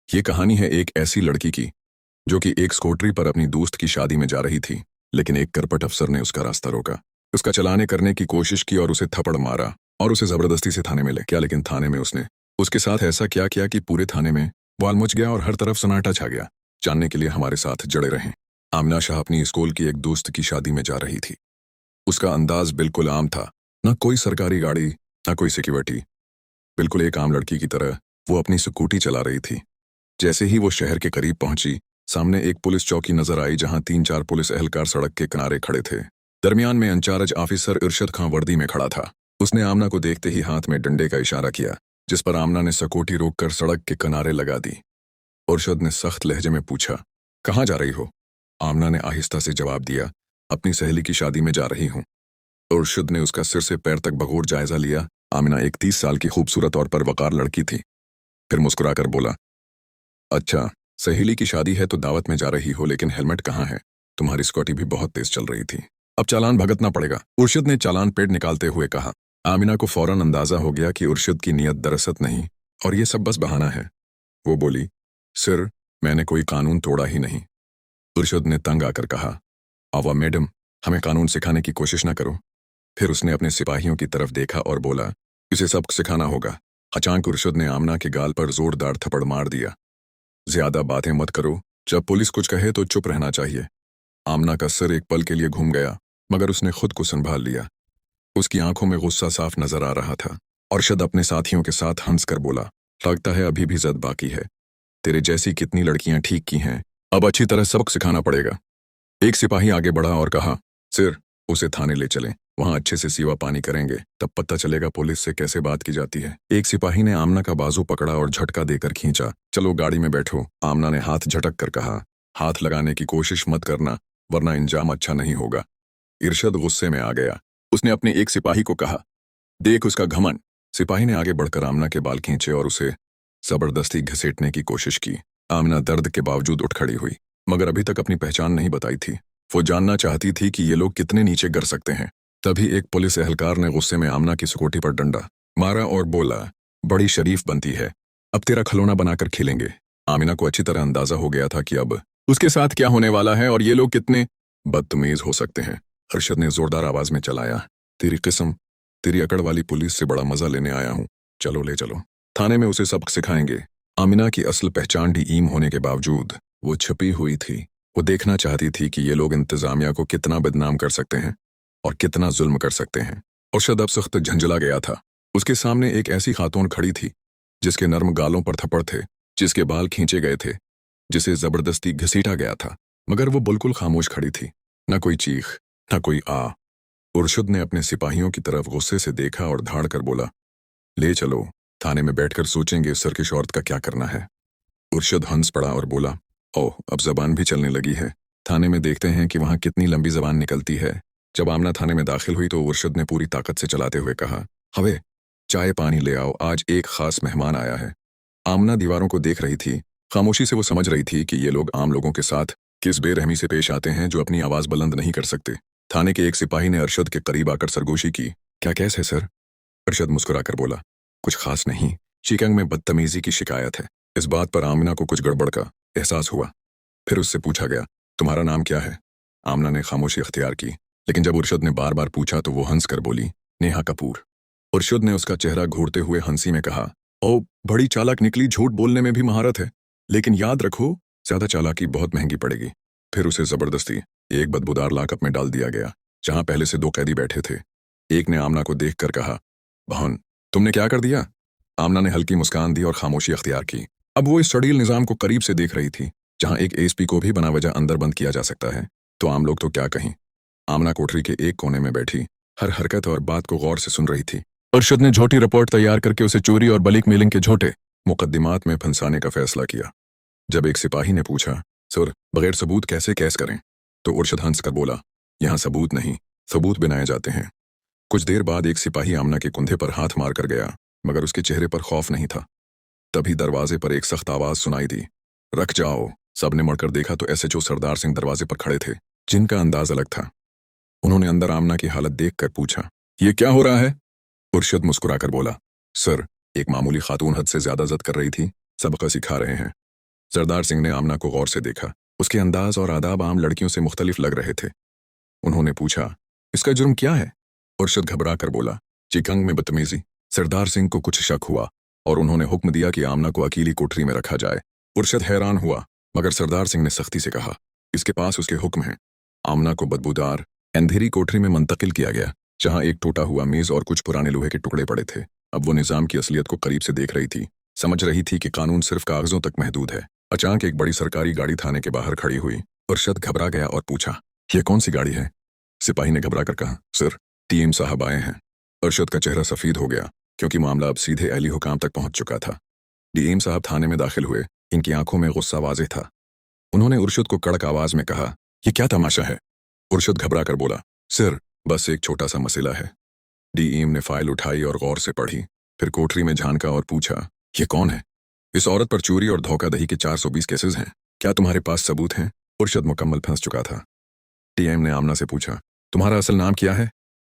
ये कहानी है एक ऐसी लड़की की जो कि एक स्कूटरी पर अपनी दोस्त की शादी में जा रही थी, लेकिन एक करपट अफसर ने उसका रास्ता रोका। उसका चलाने करने की कोशिश की और उसे थप्पड़ मारा और उसे जबरदस्ती से थाने में ले गया। लेकिन थाने में उसने उसके साथ ऐसा क्या किया कि पूरे थाने में बवाल मच गया और हर तरफ सन्नाटा छा गया। जानने के लिए हमारे साथ जुड़े रहें। आमिना शाह अपनी स्कूल की एक दोस्त की शादी में जा रही थी। उसका अंदाज बिल्कुल आम था, न कोई सरकारी गाड़ी, न कोई सिक्योरिटी। बिल्कुल एक आम लड़की की तरह वो अपनी स्कूटी चला रही थी। जैसे ही वो शहर के करीब पहुंची, सामने एक पुलिस चौकी नजर आई जहां 3-4 पुलिस एहलकार सड़क के किनारे खड़े थे। दरमियान में इंचार्ज ऑफिसर इरशद खां वर्दी में खड़ा था। उसने आमना को देखते ही हाथ में डंडे का इशारा किया, जिस पर आमना ने स्कूटी रोककर सड़क के किनारे लगा दी। इरशद ने सख्त लहजे में पूछा, कहाँ जा रही हो? आमना ने आहिस्ता से जवाब दिया, अपनी सहेली की शादी में जा रही हूँ। इरशद ने उसका सिर से पैर तक बगौर जायजा लिया। आमिना एक 30 साल की खूबसूरत और परवकार लड़की थी। फिर मुस्कुराकर बोला, अच्छा, सहेली की शादी है तो दावत में जा रही हो, लेकिन हेलमेट कहाँ है? तुम्हारी स्कूटी भी बहुत तेज चल रही थी। अब चालान भुगतना पड़ेगा। उर्शिद ने चालान पेड़ निकालते हुए कहा। आमिना को फौरन अंदाजा हो गया कि उर्शिद की नीयत दरअसल नहीं और ये सब बस बहाना है। वो बोली, सर, मैंने कोई कानून तोड़ा ही नहीं। उर्शिद ने तंग आकर कहा, आवा मैडम, हमें कानून सिखाने की कोशिश ना करो। फिर उसने अपने सिपाहियों की तरफ देखा और बोला, इसे सबक सिखाना होगा। अचानक उर्शिद ने आमना के गाल पर जोरदार थप्पड़ मार दिया। ज्यादा बातें मत करो, जब पुलिस कुछ कहे तो चुप रहना चाहिए। आमना का सिर एक पल के लिए घूम गया, मगर उसने खुद को संभाल लिया। उसकी आंखों में गुस्सा साफ नजर आ रहा था। अरशद अपने साथियों के साथ हंसकर बोला, लगता है अभी भी जद बाकी है। तेरे जैसी कितनी लड़कियां ठीक की हैं, अब अच्छी तरह सबक सिखाना पड़ेगा। एक सिपाही आगे बढ़ा और कहा, सिर, उसे थाने ले चलें, वहां अच्छे से सीवा पानी करेंगे, तब पता चलेगा पुलिस से कैसे बात की जाती है। एक सिपाही ने आमना का बाजू पकड़ा और झटका देकर खींचा। चलो गाड़ी में बैठो। आमना ने हाथ झटक कर कहा, हाथ लगाने की कोशिश मत करना, वरना इंजाम अच्छा नहीं होगा। इरशद गुस्से में आ गया। उसने अपने एक सिपाही को कहा, देख उसका घमंड। सिपाही ने आगे बढ़कर आमना के बाल खींचे और उसे जबरदस्ती घसीटने की कोशिश की। आमना दर्द के बावजूद उठ खड़ी हुई, मगर अभी तक अपनी पहचान नहीं बताई थी। वो जानना चाहती थी कि ये लोग कितने नीचे गिर सकते हैं। तभी एक पुलिस एहलकार ने गुस्से में आमना की स्कूटी पर डंडा मारा और बोला, बड़ी शरीफ बनती है, अब तेरा खिलौना बनाकर खेलेंगे। आमिना को अच्छी तरह अंदाजा हो गया था कि अब उसके साथ क्या होने वाला है और ये लोग कितने बदतमीज हो सकते हैं। अरशद ने जोरदार आवाज में चलाया, तेरी किस्म, तेरी अकड़ वाली पुलिस से बड़ा मजा लेने आया हूँ। चलो ले चलो, थाने में उसे सबक सिखाएंगे। आमिना की असल पहचान डीईम होने के बावजूद वो छिपी हुई थी। वो देखना चाहती थी कि ये लोग इंतजामिया को कितना बदनाम कर सकते हैं और कितना जुल्म कर सकते हैं। अरशद अब सख्त झंझला गया था। उसके सामने एक ऐसी खातून खड़ी थी जिसके नर्म गालों पर थप्पड़ थे, जिसके बाल खींचे गए थे, जिसे जबरदस्ती घसीटा गया था, मगर वो बिल्कुल खामोश खड़ी थी। न कोई चीख, न कोई आ। अरशद ने अपने सिपाहियों की तरफ गुस्से से देखा और धाड़ कर बोला, ले चलो, थाने में बैठकर सोचेंगे इस सरकश औरत का क्या करना है। अरशद हंस पड़ा और बोला, ओह, अब जबान भी चलने लगी है। थाने में देखते हैं कि वहां कितनी लंबी जबान निकलती है। जब आमना थाने में दाखिल हुई तो अरशद ने पूरी ताकत से चलाते हुए कहा, हवे, चाय पानी ले आओ, आज एक खास मेहमान आया है। आमना दीवारों को देख रही थी। खामोशी से वो समझ रही थी कि ये लोग आम लोगों के साथ किस बेरहमी से पेश आते हैं जो अपनी आवाज बुलंद नहीं कर सकते। थाने के एक सिपाही ने अरशद के करीब आकर सरगोशी की, क्या केस है सर? अरशद मुस्कुराकर बोला, कुछ खास नहीं, चिकंग में बदतमीजी की शिकायत है। इस बात पर आमना को कुछ गड़बड़ का एहसास हुआ। फिर उससे पूछा गया, तुम्हारा नाम क्या है? आमना ने खामोशी अख्तियार की, लेकिन जब उर्शद ने बार बार पूछा तो वो हंसकर बोली, नेहा कपूर। उर्शद ने उसका चेहरा घूरते हुए हंसी में कहा, ओ, बड़ी चालाक निकली, झूठ बोलने में भी महारत है, लेकिन याद रखो, ज्यादा चालाकी बहुत महंगी पड़ेगी। फिर उसे जबरदस्ती एक बदबूदार लाकअप में डाल दिया गया, जहां पहले से 2 कैदी बैठे थे। एक ने आमना को देखकर कहा, बहन, तुमने क्या कर दिया? आमना ने हल्की मुस्कान दी और खामोशी अख्तियार की। अब वो इस सड़ील निजाम को करीब से देख रही थी, जहां एक एसपी को भी बना वजह अंदर बंद किया जा सकता है, तो आम लोग तो क्या कहें। आमना कोठरी के एक कोने में बैठी हर हरकत और बात को गौर से सुन रही थी। अरशद ने झूठी रिपोर्ट तैयार करके उसे चोरी और बलिक मेलिंग के झूठे मुकदमात में फंसाने का फैसला किया। जब एक सिपाही ने पूछा, सर, बगैर सबूत कैसे केस करें? तो अरशद हंस कर बोला, यहाँ सबूत नहीं, सबूत बनाए जाते हैं। कुछ देर बाद एक सिपाही आमना के कुंधे पर हाथ मार कर गया, मगर उसके चेहरे पर खौफ नहीं था। तभी दरवाजे पर एक सख्त आवाज सुनाई दी, रख जाओ। सबने मुड़कर देखा तो एसएचओ सरदार सिंह दरवाजे पर खड़े थे, जिनका अंदाज अलग था। उन्होंने अंदर आमना की हालत देखकर पूछा, ये क्या हो रहा है? उर्शद मुस्कुराकर बोला, सर, एक मामूली खातून हद से ज्यादा जद कर रही थी, सबक सिखा रहे हैं। सरदार सिंह ने आमना को गौर से देखा। उसके अंदाज और आदाब आम लड़कियों से मुख्तलिफ लग रहे थे। उन्होंने पूछा, इसका जुर्म क्या है? उर्शद घबरा कर बोला, चिकंग में बदतमीजी। सरदार सिंह को कुछ शक हुआ और उन्होंने हुक्म दिया कि आमना को अकेली कोठरी में रखा जाए। उर्शद हैरान हुआ, मगर सरदार सिंह ने सख्ती से कहा, इसके पास उसके हुक्म हैं। आमना को बदबूदार अंधेरी कोठरी में मुंतकिल किया गया, जहां एक टूटा हुआ मेज और कुछ पुराने लोहे के टुकड़े पड़े थे। अब वो निजाम की असलियत को करीब से देख रही थी, समझ रही थी कि कानून सिर्फ कागजों तक महदूद है। अचानक एक बड़ी सरकारी गाड़ी थाने के बाहर खड़ी हुई। उर्शद घबरा गया और पूछा, यह कौन सी गाड़ी है? सिपाही ने घबरा कर कहा, सर, टीएम साहब आए हैं। उर्शद का चेहरा सफेद हो गया, क्योंकि मामला अब सीधे अली हुकाम तक पहुंच चुका था। डीएम साहब थाने में दाखिल हुए। इनकी आंखों में गुस्सा वाज़ेह था। उन्होंने उर्शद को कड़क आवाज में कहा, यह क्या तमाशा है? उर्शद घबरा कर बोला, सर, बस एक छोटा सा मसला है। डीएम ने फाइल उठाई और गौर से पढ़ी, फिर कोठरी में झांका और पूछा, यह कौन है? इस औरत पर चोरी और धोखाधड़ी के 420 केसेस हैं। क्या तुम्हारे पास सबूत हैं? उर्शद मुकम्मल फंस चुका था। डीएम ने आमना से पूछा, तुम्हारा असल नाम क्या है?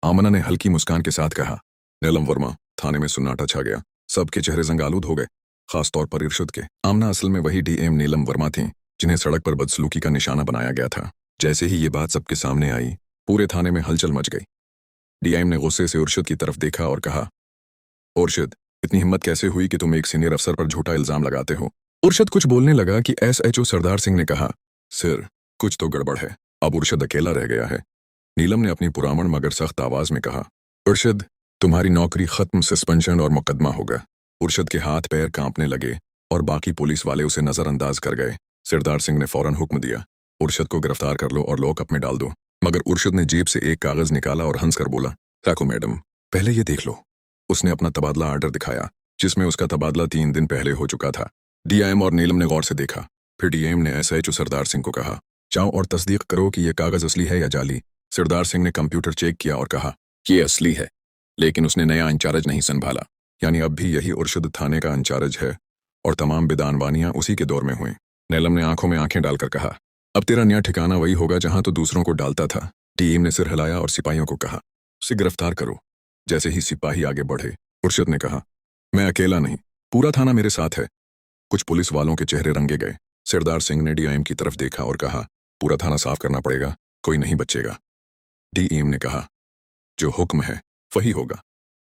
आमना ने हल्की मुस्कान के साथ कहा, नीलम वर्मा। थाने में सुन्नाटा छा गया। सबके चेहरे जंगालूद हो गए, खासतौर पर इरशद के। आमना असल में वही डीएम नीलम वर्मा थी, जिन्हें सड़क पर बदसलूकी का निशाना बनाया गया था। जैसे ही ये बात सबके सामने आई, पूरे थाने में हलचल मच गई। डीएम ने गुस्से से उर्शद की तरफ देखा और कहा, उर्शद, इतनी हिम्मत कैसे हुई कि तुम एक सीनियर अफसर पर झूठा इल्जाम लगाते हो? उर्शद कुछ बोलने लगा कि एसएचओ सरदार सिंह ने कहा, सर, कुछ तो गड़बड़ है। अब उर्शद अकेला रह गया है। नीलम ने अपनी पुरामण मगर सख्त आवाज में कहा, उर्शद, तुम्हारी नौकरी खत्म, सस्पेंशन और मुकदमा होगा। उर्शद के हाथ पैर कांपने लगे और बाकी पुलिस वाले उसे नजरअंदाज कर गए। सरदार सिंह ने फौरन हुक्म दिया, उर्शद को गिरफ्तार कर लो और लॉकअप में डाल दो। मगर उर्शद ने जेब से एक कागज निकाला और हंसकर बोला, रखो मैडम, पहले ये देख लो। उसने अपना तबादला आर्डर दिखाया, जिसमें उसका तबादला 3 दिन पहले हो चुका था। डीएम और नीलम ने गौर से देखा। फिर डीएम ने एसएचओ सरदार सिंह को कहा, जाओ और तस्दीक करो कि यह कागज असली है या जाली। सरदार सिंह ने कंप्यूटर चेक किया और कहा, यह असली है। लेकिन उसने नया इंचार्ज नहीं संभाला, यानी अब भी यही उर्शद थाने का इंचार्ज है और तमाम बिदानवानियां उसी के दौर में हुई। नीलम ने आंखों में आंखें डालकर कहा, अब तेरा नया ठिकाना वही होगा जहां तो दूसरों को डालता था। डीएम ने सिर हिलाया और सिपाहियों को कहा, उसे गिरफ्तार करो। जैसे ही सिपाही आगे बढ़े, उर्शद ने कहा, मैं अकेला नहीं, पूरा थाना मेरे साथ है। कुछ पुलिस वालों के चेहरे रंगे गए। सरदार सिंह ने डीएम की तरफ देखा और कहा, पूरा थाना साफ करना पड़ेगा, कोई नहीं बचेगा। डीएम ने कहा, जो हुक्म है वही होगा।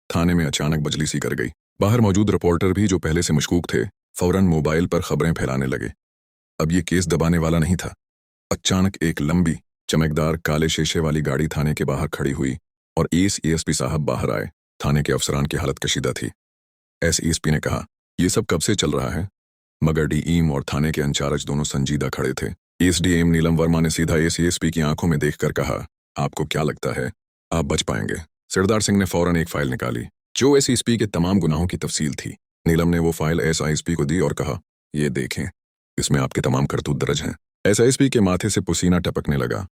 थाने में अचानक बजली सी कर गई। बाहर मौजूद रिपोर्टर भी, जो पहले से मशकूक थे, फौरन मोबाइल पर खबरें फैलाने लगे। अब ये केस दबाने वाला नहीं था। अचानक एक लंबी चमकदार काले शीशे वाली गाड़ी थाने के बाहर खड़ी हुई और एसएसपी साहब बाहर आए। थाने के अफसरान की हालत कशीदा थी। एसएसपी ने कहा, यह सब कब से चल रहा है? मगर डीएम और थाने के इंचार्ज दोनों संजीदा खड़े थे। एसडीएम नीलम वर्मा ने सीधा एसएसपी की आंखों में देखकर कहा, आपको क्या लगता है आप बच पाएंगे? सरदार सिंह ने फौरन एक फाइल निकाली, जो एसएसपी के तमाम गुनाहों की तफसील थी। नीलम ने वो फाइल एसआईएसपी को दी और कहा, ये देखें, इसमें आपके तमाम करतूत दर्ज हैं। एसआईएसपी के माथे से पसीना टपकने लगा।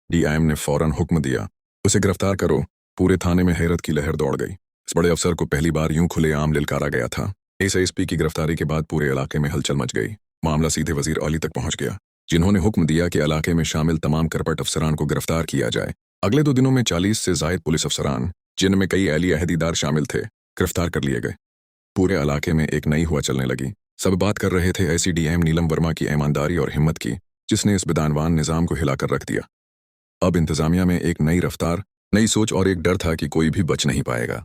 डीआईएम ने फौरन हुक्म दिया, उसे गिरफ्तार करो। पूरे थाने में हैरत की लहर दौड़ गई। इस बड़े अफसर को पहली बार यूं खुलेआम लिलकारा गया था। एसआईएसपी की गिरफ्तारी के बाद पूरे इलाके में हलचल मच गई। मामला सीधे वजीर आली तक पहुंच गया, जिन्होंने हुक्म दिया कि इलाके में शामिल तमाम करपट अफसरान को गिरफ्तार किया जाए। अगले 2 दिनों में 40 से जायद पुलिस अफसरान, जिनमें कई अहली अहदीदार शामिल थे, गिरफ्तार कर लिए गए। पूरे इलाके में एक नई हुआ चलने लगी। सब बात कर रहे थे ऐसी डीएम नीलम वर्मा की ईमानदारी और हिम्मत की, जिसने इस बिदानवान निजाम को हिलाकर रख दिया। अब इंतजामिया में एक नई रफ्तार, नई सोच और एक डर था कि कोई भी बच नहीं पाएगा।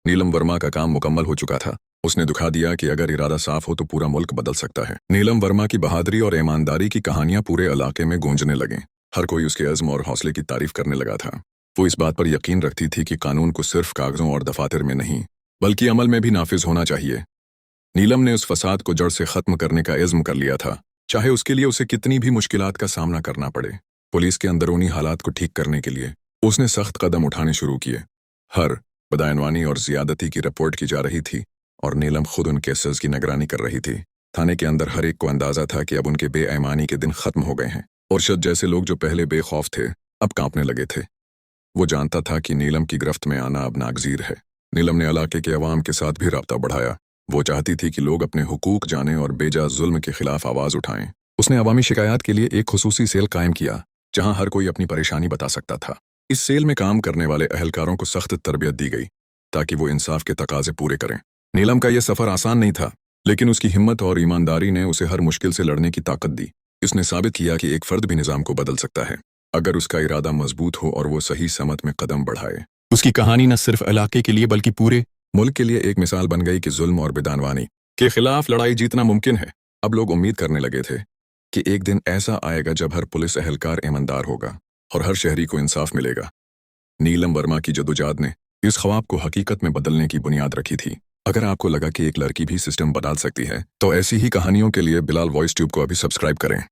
नीलम वर्मा का काम मुकम्मल हो चुका था। उसने दिखा दिया कि अगर इरादा साफ हो तो पूरा मुल्क बदल सकता है। नीलम वर्मा की बहादुरी और ईमानदारी की कहानियां पूरे इलाके में गूंजने लगीं। हर कोई उसके अज़्म और हौसले की तारीफ करने लगा था। वो इस बात पर यकीन रखती थी कि कानून को सिर्फ कागजों और दफातर में नहीं, बल्कि अमल में भी नाफिज होना चाहिए। नीलम ने उस फसाद को जड़ से खत्म करने का इज़्म कर लिया था, चाहे उसके लिए उसे कितनी भी मुश्किलात का सामना करना पड़े। पुलिस के अंदरूनी हालात को ठीक करने के लिए उसने सख्त कदम उठाने शुरू किए। हर बदआइनवानी और जियादती की रिपोर्ट की जा रही थी और नीलम खुद उन केसेस की निगरानी कर रही थी। थाने के अंदर हर एक को अंदाजा था कि अब उनके बेईमानी के दिन खत्म हो गए हैं। उर्शद जैसे लोग जो पहले बेखौफ थे, अब कांपने लगे थे। वो जानता था कि नीलम की गिरफ्त में आना अब नागजीर है। नीलम ने इलाके के अवाम के साथ भी राब्ता बढ़ाया। वो चाहती थी कि लोग अपने हुकूक जानें और बेजा जुल्म के खिलाफ आवाज उठाएं। उसने अवामी शिकायत के लिए एक खुसूसी सेल कायम किया, जहां हर कोई अपनी परेशानी बता सकता था। इस सेल में काम करने वाले अहलकारों को सख्त तरबियत दी गई, ताकि वो इंसाफ के तकाजे पूरे करें। नीलम का यह सफर आसान नहीं था। लेकिन उसकी हिम्मत और ईमानदारी ने उसे हर मुश्किल से लड़ने की ताकत दी। इसने साबित किया कि एक फर्द भी निज़ाम को बदल सकता है, अगर उसका इरादा मजबूत हो और वो सही समत में कदम बढ़ाए। उसकी कहानी न सिर्फ इलाके के लिए बल्कि पूरे मुल्क के लिए एक मिसाल बन गई कि जुल्म और बेदानवानी के खिलाफ लड़ाई जीतना मुमकिन है। अब लोग उम्मीद करने लगे थे कि एक दिन ऐसा आएगा जब हर पुलिस एहलकार ईमानदार होगा और हर शहरी को इंसाफ मिलेगा। नीलम वर्मा की जदोजहद ने इस ख्वाब को हकीकत में बदलने की बुनियाद रखी थी। अगर आपको लगा कि एक लड़की भी सिस्टम बदल सकती है, तो ऐसी ही कहानियों के लिए बिलाल वॉइस ट्यूब को अभी सब्सक्राइब करें।